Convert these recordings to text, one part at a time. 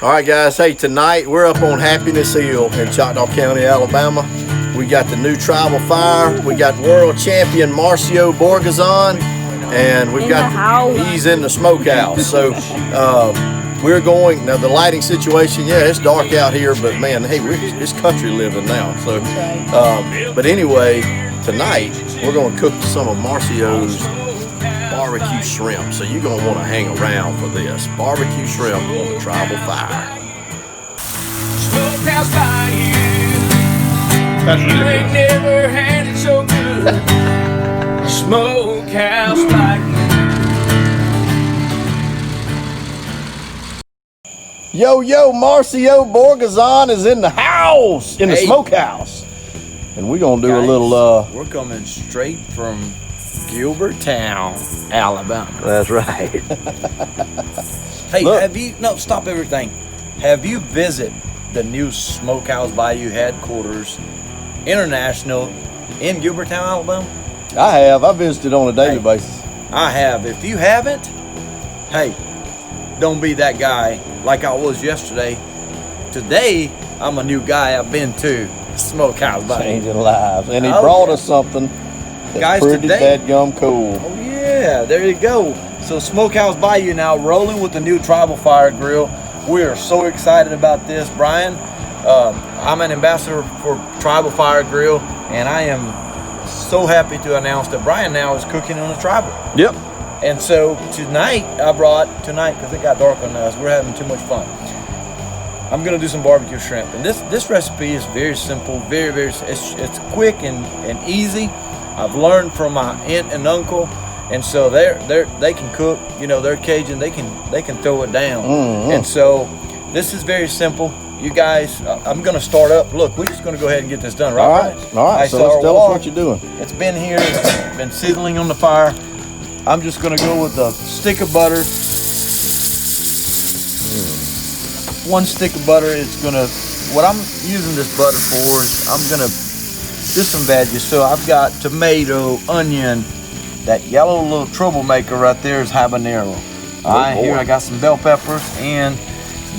All right, guys. Hey, tonight we're up on Happiness Hill in Choctaw County, Alabama. We got the new tribal fire. We got world champion Marcio Borgazon, and we've he's in the smokehouse. So we're going now. The lighting situation, yeah, it's dark out here, but man, hey, it's country living now. So, but anyway, tonight we're going to cook some of Marcio's barbecue shrimp, so you're gonna want to hang around for this barbecue shrimp on the tribal fire. Smokehouse Bayou, you ain't never had it so good. Smokehouse Bayou. Yo, Marcio Borgazon is in the house, in the smokehouse, and we're gonna do a little. We're coming straight from Gilbertown, Alabama. That's right. Hey, look. Stop everything. Have you visited the new Smokehouse Bayou headquarters, international, in Gilbertown, Alabama? I have. I visited on a daily basis. I have. If you haven't, hey, don't be that guy like I was yesterday. Today, I'm a new guy. I've been to Smokehouse Bayou. Changing lives. And he brought us something. That's pretty dadgum cool. Oh yeah, there you go. So Smokehouse Bayou now rolling with the new tribal fire grill. We are so excited about this, Brian. I'm an ambassador for Tribal Fire Grill, and I am so happy to announce that Brian now is cooking on the tribal. Yep. And so tonight, because it got dark on us, we're having too much fun. I'm gonna do some barbecue shrimp, and this recipe is very simple, very it's quick and easy. I've learned from my aunt and uncle, and so they can cook. You know, they're Cajun. They can throw it down. Mm-hmm. And so this is very simple. You guys, I'm gonna start up. Look, we're just gonna go ahead and get this done, right? All right. So let's tell us what you're doing. It's been here. It's been sizzling on the fire. I'm just gonna go with a stick of butter. One stick of butter is gonna. What I'm using this butter for is I'm gonna. Just some veggies. So I've got tomato, onion, that yellow little troublemaker right there is habanero. All right, here I got some bell peppers and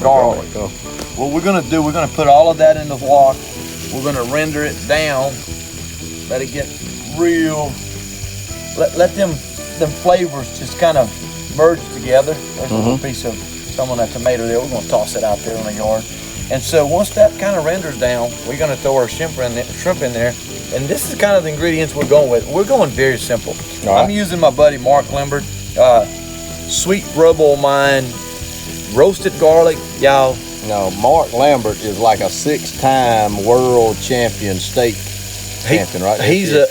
garlic. What we're gonna do, we're gonna put all of that in the wok. We're gonna render it down. Let it get real. Let them flavors just kind of merge together. There's a little piece of some of that tomato there. We're gonna toss it out there on the yard. And so once that kind of renders down, we're going to throw our shrimp in there. And this is kind of the ingredients we're going with. We're going very simple. I'm using my buddy Mark Lambert, sweet rub on mine, roasted garlic, y'all. No, Mark Lambert is like a 6-time world champion steak champion, right? He's a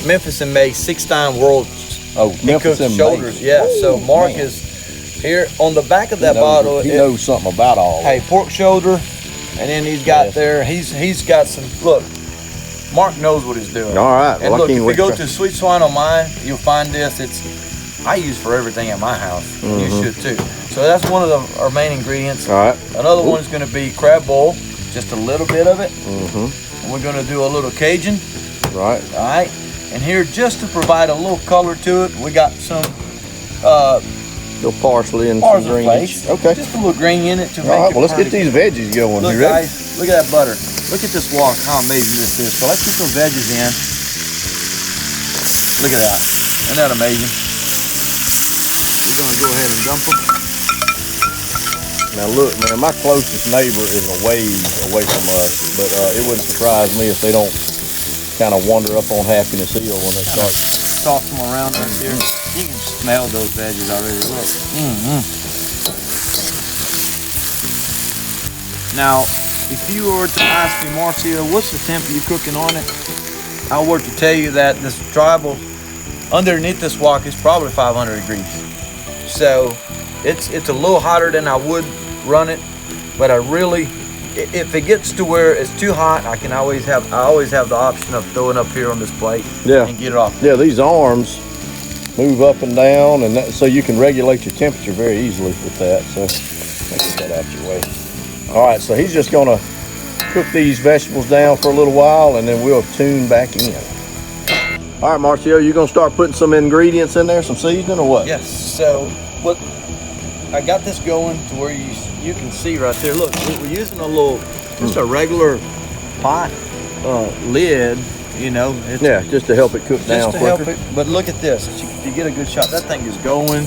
Memphis and May 6-time world. Memphis and shoulders. May. Yeah. So Mark is. Here on the back of that bottle, he knows something about all. Hey, pork shoulder, and then he's got there. He's got some. Look, Mark knows what he's doing. All right. And look, if you go to Sweet Swine on mine, you'll find this. I use for everything at my house. You should too. So that's one of our main ingredients. All right. Another one is going to be crab boil, just a little bit of it. And we're going to do a little Cajun. Right. All right. And here, just to provide a little color to it, we got some. Little parsley and some green. Okay. Just a little green in it to make it. All right, well, let's get these veggies going. Look, you ready? guys, look at that butter. Look at this wok, how amazing this is. So let's get those veggies in. Look at that. Isn't that amazing? We're going to go ahead and dump them. Now, look, man, my closest neighbor is a ways away from us, but it wouldn't surprise me if they don't kind of wander up on Happiness Hill when they start. Toss them around right there. You can smell those veggies already. Look. Now, if you were to ask me, Marcio, what's the temp you're cooking on it? I were to tell you that this tribal, underneath this wok, is probably 500 degrees. So it's a little hotter than I would run it, but I really, if it gets to where it's too hot, I always have the option of throwing up here on this plate and get it off. Yeah, these arms move up and down, and so you can regulate your temperature very easily with that. So let me get that out your way. All right, so he's just gonna cook these vegetables down for a little while, and then we'll tune back in. All right, Marcio, you gonna start putting some ingredients in there, some seasoning or what? Yes. So what I got this going to where you can see right there. Look, we're using a little, just a regular pot lid. You know, yeah, just to help it cook down quicker. But look at this. You get a good shot. That thing is going.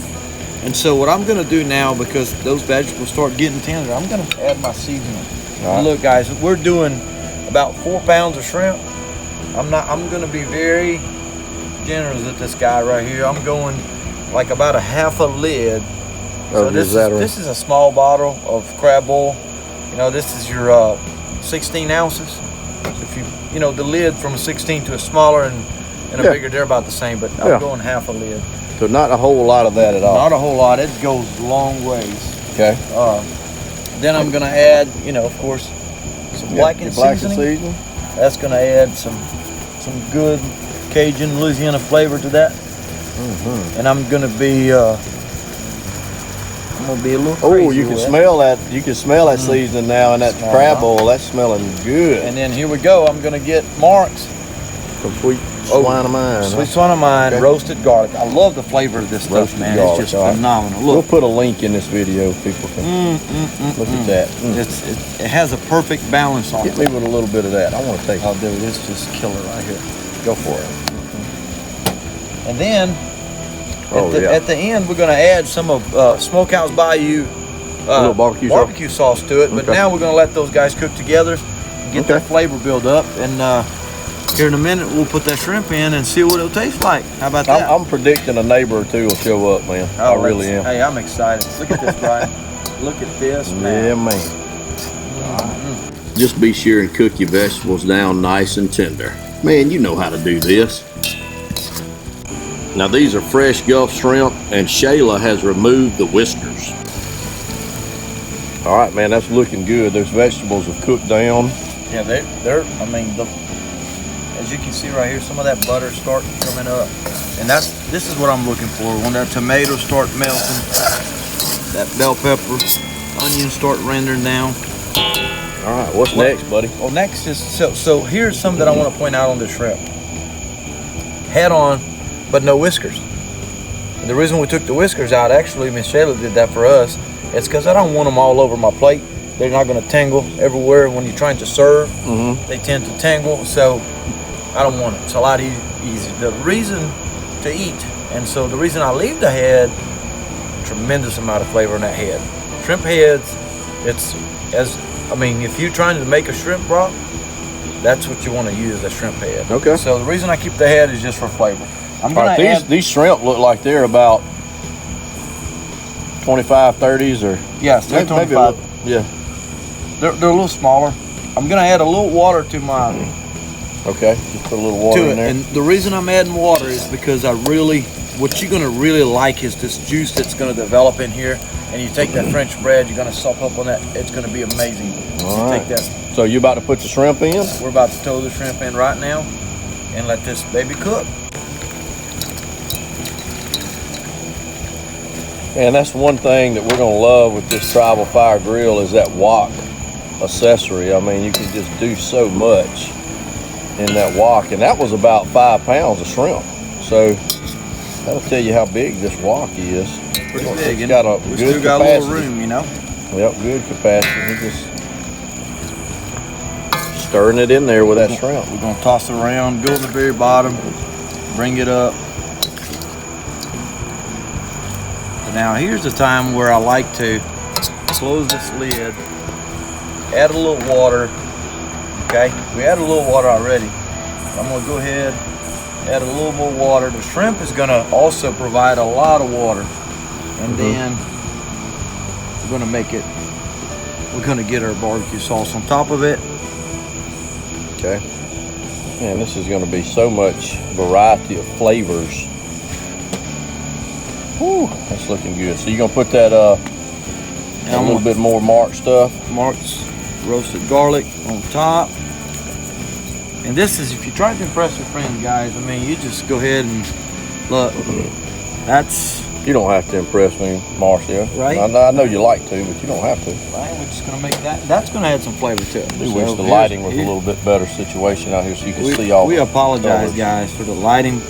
And so what I'm going to do now, because those vegetables start getting tender, I'm going to add my seasoning. Right. Look, guys, we're doing about 4 pounds of shrimp. I'm going to be very generous with this guy right here. I'm going like about a half a lid. So this is a small bottle of crab oil. You know, this is your 16 ounces. So if you know, the lid from a 16 to a smaller and a bigger, they're about the same, but I'm going half a lid. So not a whole lot of that at all. Not a whole lot. It goes long ways. Okay. Then I'm going to add, you know, of course, some blackened seasoning. That's going to add some good Cajun Louisiana flavor to that. And I'm going to be a little crazy. Oh, you can smell that. You can smell that seasoning now, and that crab oil. That's smelling good. And then here we go. I'm going to get Mark's some sweet swine of mine. Sweet swine of mine, roasted garlic. I love the flavor of this stuff, man. Garlic, it's just phenomenal. Look. We'll put a link in this video. People can look at that. It has a perfect balance on it. Hit me with a little bit of that. I want to taste it. Oh, dude, it's just killer right here. Go for it. And then at the end, we're going to add some of Smokehouse Bayou a little barbecue sauce to it. But now we're going to let those guys cook together and get their flavor build up. And here in a minute, we'll put that shrimp in and see what it'll taste like. How about that? I'm predicting a neighbor or two will show up, man. I really am. Hey, I'm excited. Look at this, Brian. Look at this, man. Yeah, man. Just be sure and cook your vegetables down nice and tender. Man, you know how to do this. Now, these are fresh Gulf shrimp, and Shayla has removed the whiskers. All right, man, that's looking good. Those vegetables have cooked down. Yeah, they're I mean, as you can see right here, some of that butter start coming up, and this is what I'm looking for. When that tomatoes start melting, that bell pepper, onions start rendering down. All right, what's next, buddy? Well, next is so here's something that I want to point out on the shrimp. Head on, but no whiskers. And the reason we took the whiskers out, actually, Miss Shayla did that for us. It's because I don't want them all over my plate. They're not going to tangle everywhere when you're trying to serve. They tend to tangle, so I don't want it. It's a lot easier. The reason to eat, and so the reason I leave the head, tremendous amount of flavor in that head. Shrimp heads, if you're trying to make a shrimp broth, that's what you want to use, the shrimp head. Okay. So the reation I keep the head is just for flavor. These shrimp look like they're about 25, 30s, or yes, they're 25. Yeah. They're a little smaller. I'm gonna add a little water to my. Okay, just put a little water in there. And the reason I'm adding water is because what you're gonna really like is this juice that's gonna develop in here. And you take that French bread, you're gonna suck up on that. It's gonna be amazing. Take that. So you about to put the shrimp in? We're about to throw the shrimp in right now, and let this baby cook. And that's one thing that we're gonna love with this Tribal Fire Grill is that wok accessory. I mean, you can just do so much in that wok, and that was about 5 pounds of shrimp. So that'll tell you how big this wok is. Pretty big. It's got a we good still got capacity. a little room, you know. Yep, good capacity. We're just stirring it in there with that shrimp. We're gonna toss it around, go to the very bottom, bring it up. So now here's the time where I like to close this lid, add a little water. Okay, we added a little water already. I'm gonna go ahead, add a little more water. The shrimp is gonna also provide a lot of water. And then we're gonna get our barbecue sauce on top of it. Okay. Man, this is gonna be so much variety of flavors. Whew, that's looking good. So you're gonna put that a little bit more Mark's stuff. Mark's roasted garlic on top. And this is, if you're trying to impress your friends, guys, I mean, you just go ahead and look. You don't have to impress me, Marcio. Right? I know you like to, but you don't have to. Right, we're just gonna make that's gonna add some flavor to it. I do wish the lighting was a little bit better situation out here so you can see all. We apologize, guys, for the lighting.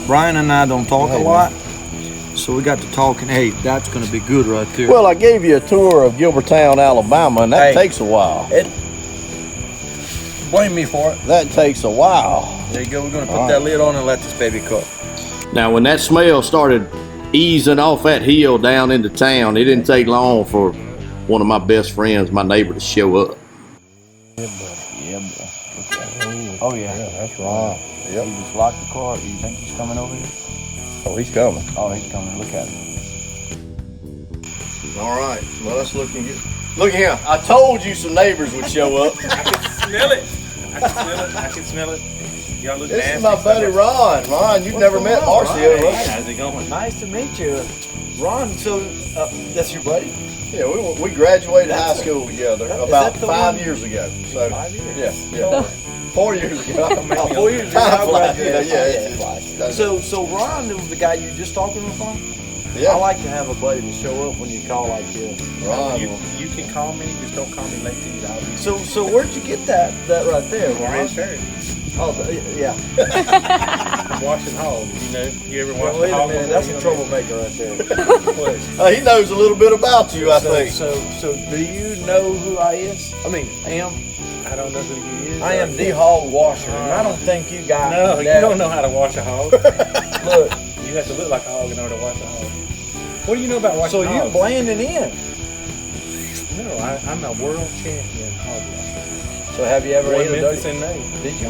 Brian and I don't talk a lot, So we got to talking. Hey, that's gonna be good right there. Well, I gave you a tour of Gilbertown, Alabama, and that takes a while. Blame me for it. That takes a while. There you go. We're gonna put that lid on and let this baby cook. Now, when that smell started easing off that hill down into town, it didn't take long for one of my best friends, my neighbor, to show up. Yeah, boy. Oh yeah. That's right. Yep. You just locked the car. You think he's coming over here? Oh, he's coming. Oh, he's coming. Look at him. All right. Well, that's looking good. Look here. I told you some neighbors would show up. I can smell it. I can smell it. Y'all look This nasty. is my buddy Ron. Ron, you've never met Marcio, Hey, right? how's it going? Nice to meet you, Ron. So that's your buddy? Yeah, we graduated high school together Is about that the 5 one? years ago. So 5 years. yeah. 4 years ago. Oh, 4 years ago. Time flies. Yeah, Yeah. So Ron was the guy you were just talking with on? Yeah. I like to have a buddy to show up when you call like this. Ron. You can call me, just don't call me late to eat. I'll be So where'd you get that right there, Ron? red shirt. Oh, yeah. Washing hogs. You ever watch Wait the a hog? minute, that's a troublemaker right there. He knows a little bit about you, I think. So do you know who I is? I mean, am. I don't know who you is. I am the hog washer, and I don't think you got No, that. you don't know how to wash a hog. Look, You have to look like a hog in order to wash a hog. What do you know about washing so hogs? you're blending in. No, I'm a world champion hog washer. So have you ever Won ate a Memphis dirty? in May. Did you?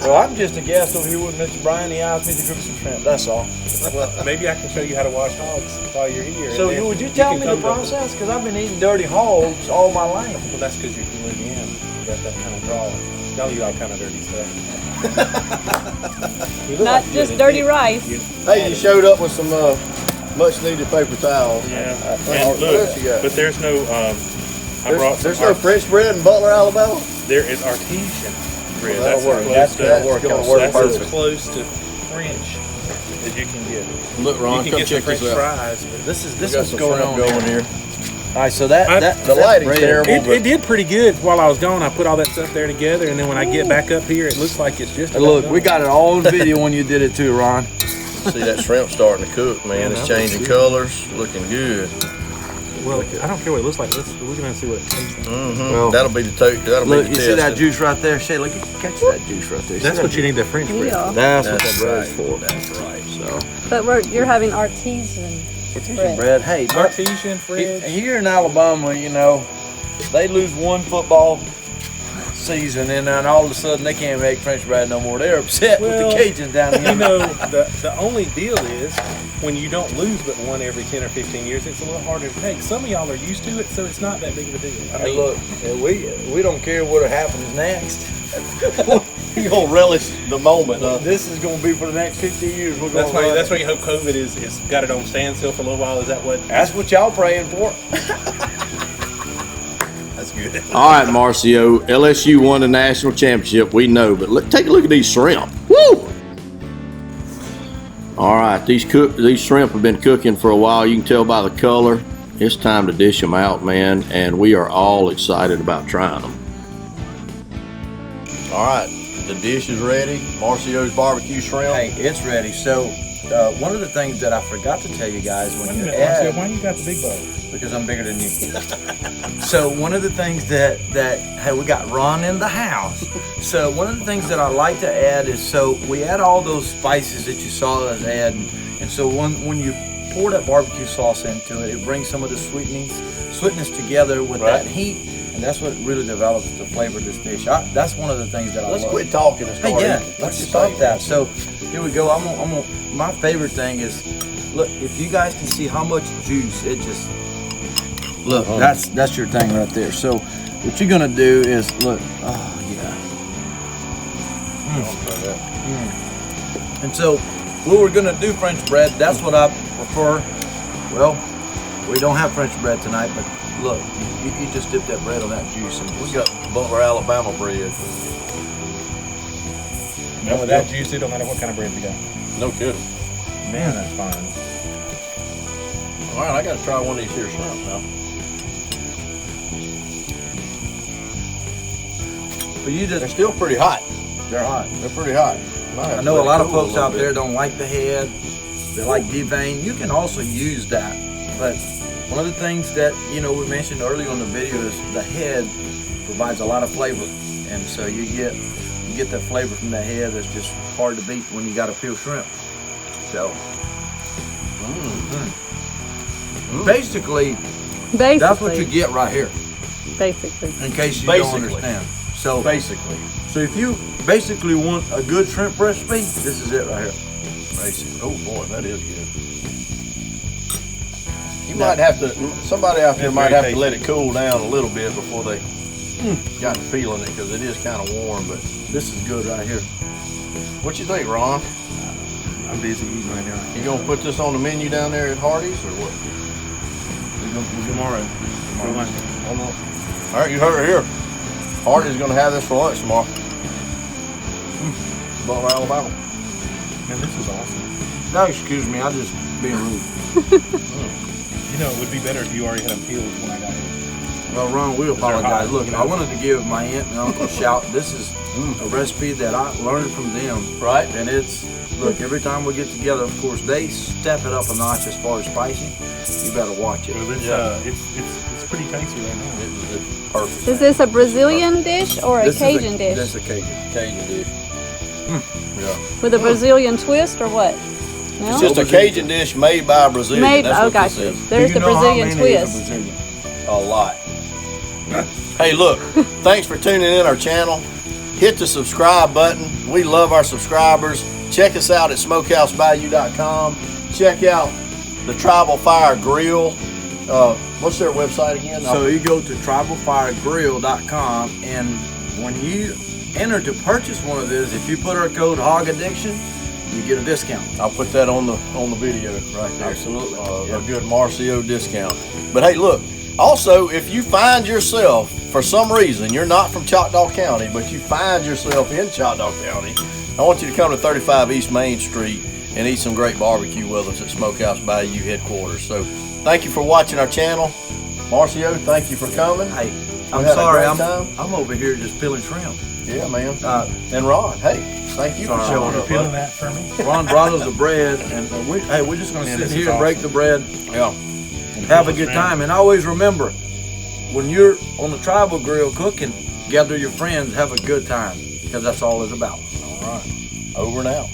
Well, I'm just a guest over here with Mr. Brian. He asked me to cook some shrimp. That's all. Well, maybe I can show you how to wash hogs while you're here. So and then would you tell can me the come to- process? Because I've been eating dirty hogs all my life. Well, that's because you're Louisiana. You got that kind of draw. Y'all eat all kind of dirty stuff. You look Not like just you- dirty rice. Hey, you showed up with some much needed paper towels. Yeah. What And else you got? look, but there's no. I brought some There's no French bread in Butler, Alabama? There is artesian bread. Well, That's that'll work. as close That's to gonna work that's as perfect. close to French as you can get. Look, Ron, You can come get the check French this out. fries. But This is We got what's some going shrimp on going here. All right, so that The lighting's bread- terrible. It did pretty good while I was gone. I put all that stuff there together, and then when I get back up here, it looks like it's just. Hey, look, we got it all on video when you did it too, Ron. See that shrimp starting to cook, man. It's changing colors, looking good. Well, I don't care what it looks like. We're gonna see what it tastes like. Well, That'll be the that'll look, be you the see that test. juice right there, Shayla? Catch that juice right there. That's what you need the French bread. Yeah. That's what That's that bread's right. for. That's right. So, But you're having artesian bread. bread. Hey, but Artesian French. here in Alabama, you know, they lose one football season, and then all of a sudden they can't make French bread no more. They're upset with Well, the Cajuns down here. You know, the only deal is when you don't lose but one every 10 or 15 years, it's a little harder to take. Some of y'all are used to it, so it's not that big of a deal. I Hey, mean, look, we don't care what happens next. You gonna relish the moment, huh? This is going to be for the next 50 years. We're that's gonna why run that's it. why you hope COVID is got it on standstill for a little while. Is that what? That's what y'all praying for. That's good. All right, Marcio. LSU won the national championship. We know, but take a look at these shrimp. Woo! All right, these shrimp have been cooking for a while. You can tell by the color. It's time to dish them out, man, and we are all excited about trying them. All right, the dish is ready. Marcio's barbecue shrimp. Hey, it's ready. So, one of the things that I forgot to tell you guys when Wait a you minute, add, Marcio, why you got the big bowl? because I'm bigger than you. So one of the things that hey, we got Ron in the house. So one of the things that I like to add is, so we add all those spices that you saw us add, and so when you pour that barbecue sauce into it, it brings some of the sweetness together with that heat, and that's what really develops the flavor of this dish. That's one of the things that I Let's love. quit talking and start Hey, yeah, eating. let's start that. So here we go. My favorite thing is, look, if you guys can see how much juice it just, look, that's your thing right there. So what you're gonna do is, look, oh yeah. And so what we're gonna do, French bread, that's what I prefer. Well, we don't have French bread tonight, but look, you just dip that bread on that juice, and We got Butler, Alabama bread. No, that juice, it don't matter what kind of bread you got. No kidding. Man, that's fine. All right, I got to try one of these here shrimp now. but you They're just, still pretty hot. they're hot. They're pretty hot. I know a lot of folks out there don't like the head. They like devein. You can also use that, but one of the things that we mentioned earlier on the video is the head provides a lot of flavor, and so you get that flavor from the head that's just hard to beat when you got a peeled shrimp. So basically, that's what you get right here. Basically. In case you don't understand. So so if you basically want a good shrimp recipe, this is it right here. Oh boy, that is good. You might have to, somebody out there might have to let it cool down a little bit before they got to feeling it, because it is kind of warm, but This is good right here. what you think, Ron? I'm busy eating right now. You gonna put this on the menu down there at Hardee's or what? Tomorrow. For lunch. All right, you heard it here. Hardee's gonna have this for lunch tomorrow. Butler, Alabama. Man, this is awesome. No, excuse me, I'm just being rude. You know, it would be better if you already had them peeled when I got here. Well, Ron, we apologize. Look, I wanted to give my aunt and uncle a shout. This is a recipe that I learned from them. Right. And look, every time we get together, of course, they step it up a notch as far as spicy. You better watch it. Well, it's pretty tasty right now. It's perfect. Is this a Brazilian dish or a Cajun dish? This is a Cajun dish? Yeah. With a Brazilian twist or what? No? It's just a Cajun dish made by a Brazilian. Made, That's what gotcha. this is. There's the Brazilian twist. A lot. Hey, look, thanks for tuning in our channel. Hit the subscribe button. We love our subscribers. Check us out at smokehousebayou.com. Check out the Tribal Fire Grill. What's their website again? So you go to tribalfiregrill.com, and when you enter to purchase one of these, if you put our code Hog Addiction, you get a discount. I'll put that on the video right there. Absolutely. A good Marcio discount. But hey, look, also, if you find yourself, for some reason, you're not from Choctaw County, but you find yourself in Choctaw County, I want you to come to 35 East Main Street and eat some great barbecue with us at Smokehouse Bayou headquarters. So thank you for watching our channel. Marcio, thank you for coming. Hey, We I'm had a sorry, great time. I'm over here just peeling shrimp. Yeah, man. And Ron, hey, thank you for Sorry, showing You're up. peeling bud. that for me? Ron brought us the bread, and we're just going to Man, sit this here is and break awesome. the bread Yeah. and have a good time. And always remember, when you're on the tribal grill cooking, gather your friends, have a good time, because that's all it's about. All right. Over and out.